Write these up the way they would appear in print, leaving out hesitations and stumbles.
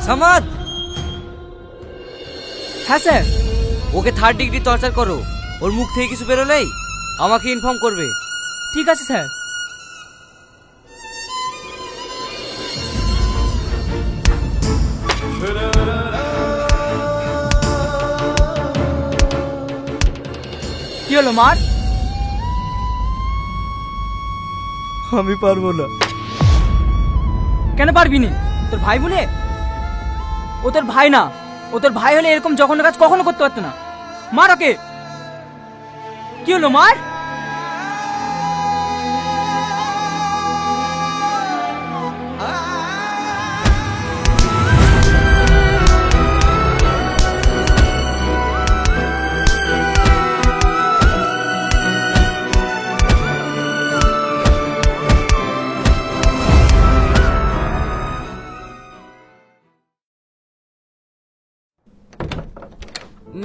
সামাদ, হ্যাঁ স্যার। ওকে 3rd degree torture করো। ওর মুখ থেকে কিছু বেরোলেই আমাকে ইনফর্ম করবে। ঠিক আছে স্যার। কি হলো মার? আমি পারবো না। কেন পারবি নি? তোর ভাই বলে? ও তোর ভাই না। ও তোর ভাই হলে এরকম জঘন্য কাজ কখনো করতে পারতো না। মার ওকে। কি হলো মার?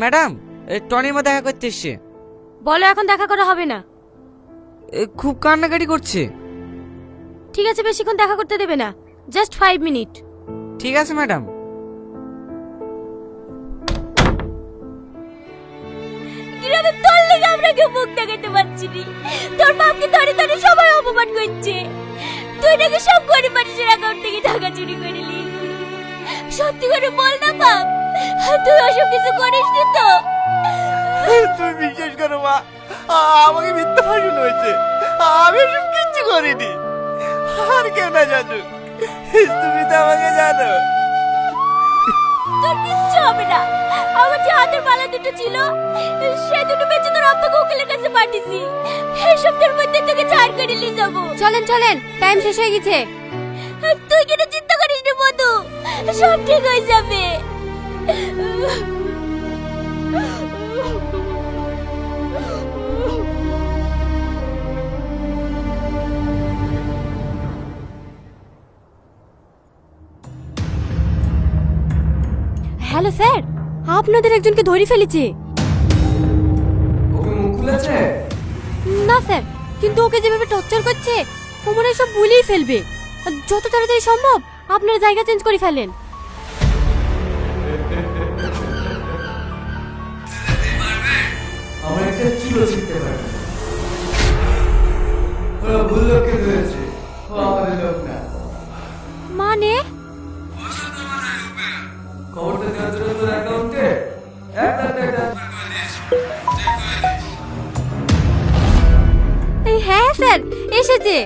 ম্যাডাম, টনির মা দেখা করতে এসছে। বলো এখন দেখা করা হবে না। খুব কান্নাকাটি করছে। ঠিক আছে, বেশিক্ষণ দেখা করতে দেবে না, জাস্ট 5 মিনিট। ঠিক আছে ম্যাডাম। গ্রামে তোর লেগে আমরা কেউ মুখ দেখাতে পারছি নি। তোর বাপকে ধরে ধরে সবাই অপমান করছে। তুই নাকি সব গরিব মানুষের অ্যাকাউন্ট থেকে টাকা চুরি করে নিয়েছিস। সত্যি করে বল না বাপ, তুই ওসব কিছু করিস নি তো? তুমি বিশ্বাস করো মা, আমাকে মিথ্যা ফাঁসুন হয়েছে। আমি এসব কিচ্ছু করিনি। আর কেউ না জানুক, তুমি তো আমাকে জানো। তোর কিচ্ছু হবে না। আমার যে হাতের মালা দুটো ছিল, সে দুটো বেঁচে তোর আব্বাকে উকিলের কাছে পাঠিয়েছি। এই সপ্তাহের মধ্যে তোকে ছাড় করে নিয়ে যাবো। চলেন চলেন, টাইম শেষ হয়ে গেছে। তুই কেন চিন্তা করিস না বন্ধু, সব ঠিক হয়ে যাবে। হ্যালো স্যার, আপনাদের একজনকে ধরে ফেলেছে। ওকে মুখ খুলেছে? না স্যার, কিন্তু ওকে যেভাবে টর্চার করছে ও মনে হয় সব ভুলেই ফেলবে। যত তাড়াতাড়ি সম্ভব আপনারা জায়গা চেঞ্জ করে ফেলেন। আমার একটা চুলো ছিঁড়তে পারে। ওরা ভুল লোককে ধরেছে, ও আমাদের লোক না। মানে খবরটা দেওয়ার জন্য তোর অ্যাকাউন্টে 1 লাখ টাকা হ্যাঁ স্যার, এসেছে।